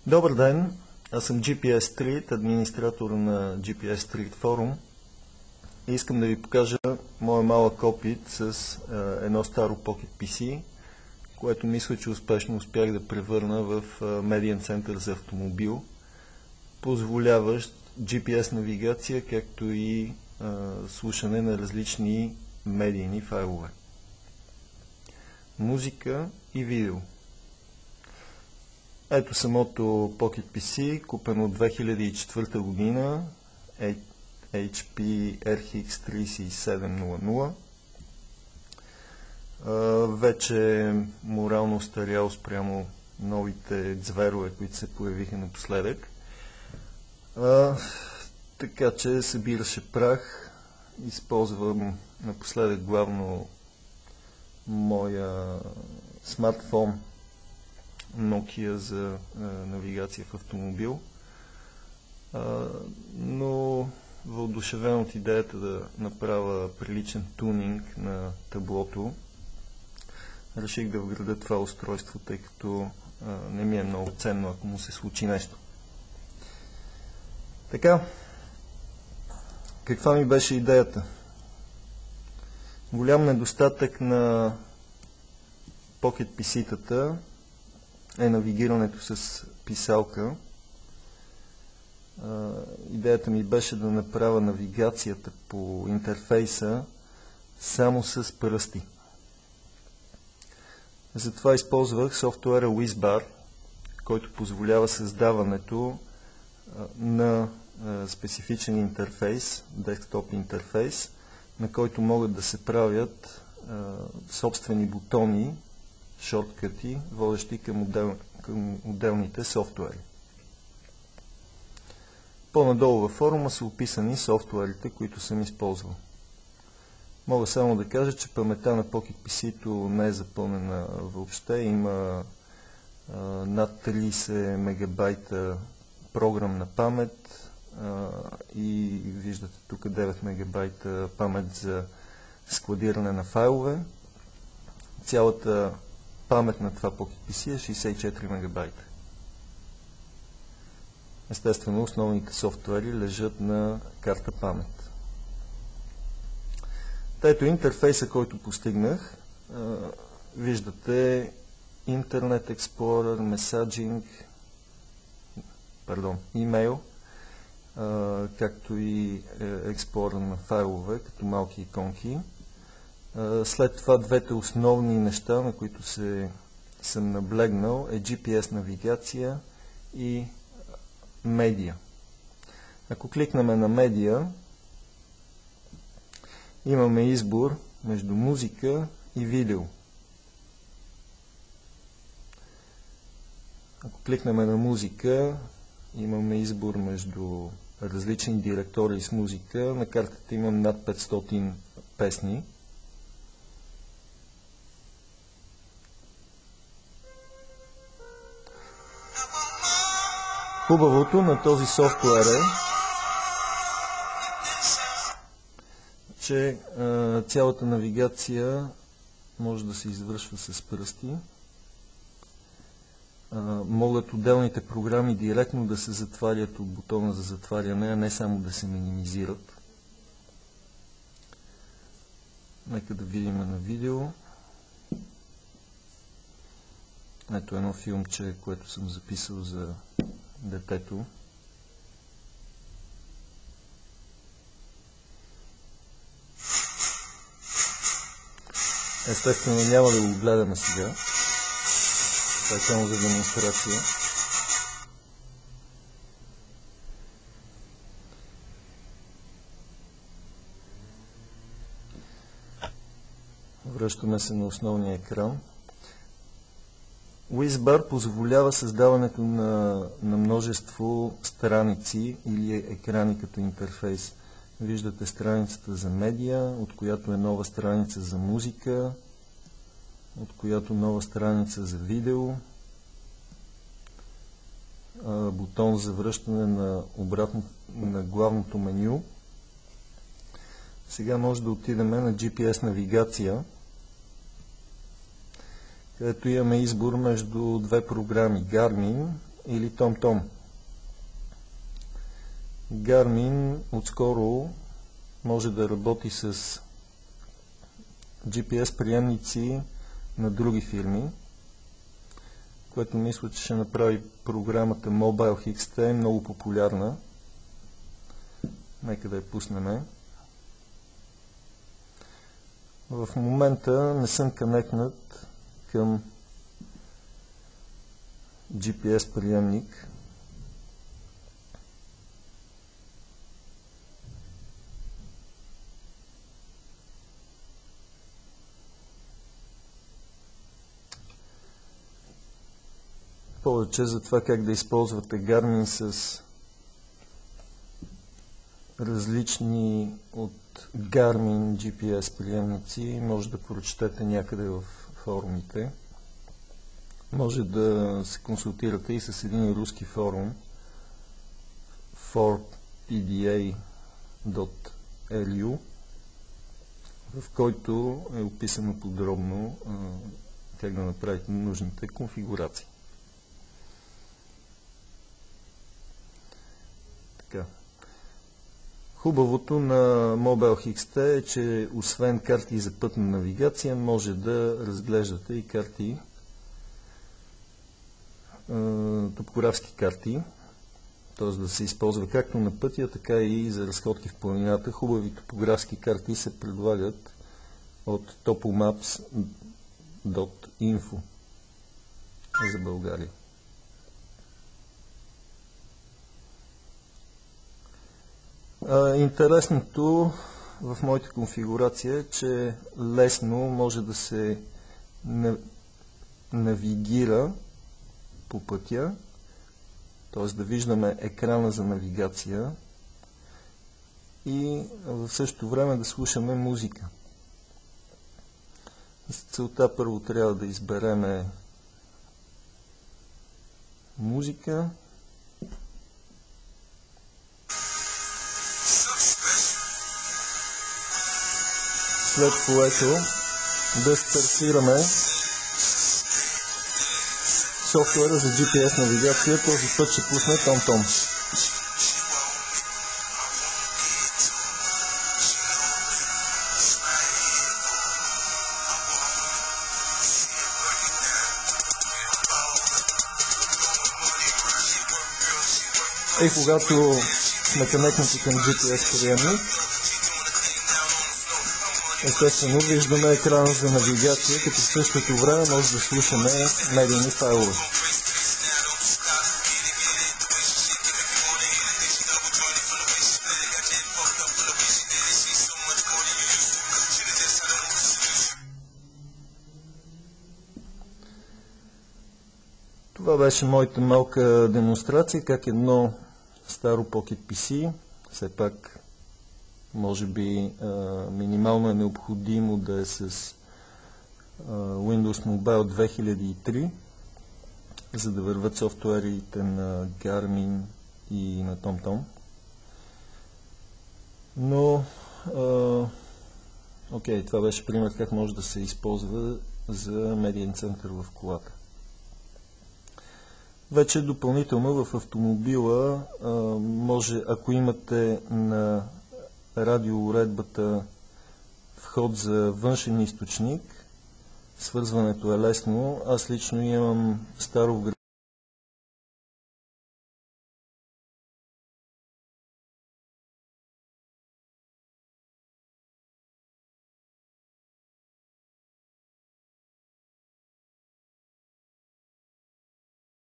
Добър ден, аз съм GPS Street, администратор на GPS Street форум и искам да ви покажа моя малък опит с едно старо Pocket PC, което мисля, че успешно успях да превърна в медиен център за автомобил, позволяващ GPS навигация, както и слушане на различни медийни файлове, музика и видео. Ето самото Pocket PC, купено от 2004 година, HP RX 3700. Вече е морално остарял спрямо новите зверове, които се появиха напоследък. Така че събираше прах. Използвам напоследък главно моя смартфон Nokia за навигация в автомобил, но въодушевен от идеята да направя приличен тунинг на таблото, реших да вградя това устройство, тъй като не ми е много ценно, ако му се случи нещо. Така, каква ми беше идеята? Голям недостатък на Pocket PC-тата е навигирането с писалка. Идеята ми беше да направя навигацията по интерфейса само с пръсти. Затова използвах софтуера WizBar, който позволява създаването на специфичен интерфейс, десктоп интерфейс, на който могат да се правят собствени бутони, шорткъти, водещи към отделните софтуери. По-надолу във форума са описани софтуерите, които съм използвал. Мога само да кажа, че паметта на Pocket PC-то не е запълнена въобще. Има над 30 мегабайта програмна памет и виждате тук 9 мегабайта памет за складиране на файлове. Цялата памет на това Pocket PC е 64 мегабайта. Естествено, основните софтуери лежат на карта памет. Ето интерфейса, който постигнах. Виждате Internet Explorer, Messaging, имейл, както и експлорер на файлове, като малки иконки. След това двете основни неща, на които съм наблегнал, е GPS навигация и медиа. Ако кликнем на медиа, имаме избор между музика и видео. Ако кликнем на музика, имаме избор между различни директории с музика. На картата имам над 500 песни. Хубавото на този софтуер е, че цялата навигация може да се извършва с пръсти. Могат отделните програми директно да се затварят от бутона за затваряне, а не само да се минимизират. Нека да видим на видео. Ето едно филмче, което съм записал за детето. Естествено няма да го гледаме сега. Това е само за демонстрация. Връщаме се на основния екран. WizBar позволява създаването на множество страници или екрани като интерфейс. Виждате страницата за медиа, от която е нова страница за музика, от която нова страница за видео, бутон за връщане на главното меню. Сега може да отидем на GPS навигация, където имаме избор между две програми Garmin или TomTom. Garmin отскоро може да работи с GPS приемници на други фирми, което мисля, че ще направи програмата Mobile XT много популярна. Нека да я пуснем. В момента не съм конектнат към GPS приемник. Повече за това как да използвате Garmin с различни от Garmin GPS приемници може да прочетете някъде в форумите. Може да се консултирате и с един руски форум forpda.ru, в който е описано подробно как да направите нужните конфигурации. Така. Хубавото на Mobile XT е, че освен карти за пътна навигация, може да разглеждате и карти, топографски карти, т.е. да се използва както на пътя, така и за разходки в планината. Хубави топографски карти се предлагат от topomaps.info за България. Интересното в моята конфигурация е, че лесно може да се навигира по пътя, т.е. да виждаме екрана за навигация и в същото време да слушаме музика. За целта първо трябва да избереме музика. След което да стартираме софтуера за GPS навигация. Този път ще пусне TomTom. И когато сме конектнати към GPS приемник, естествено виждаме екрана за навигация, като в същото време може да слушаме медийни файлове. Това беше моята малка демонстрация, как едно старо Pocket PC, все пак може би минимално е необходимо да е с Windows Mobile 2003, за да върват софтуерите на Garmin и на TomTom. Но, окей, това беше пример как може да се използва за медиен център в колата. Вече допълнително в автомобила може, ако имате на радиоуредбата вход за външен източник, свързването е лесно. Аз лично имам старо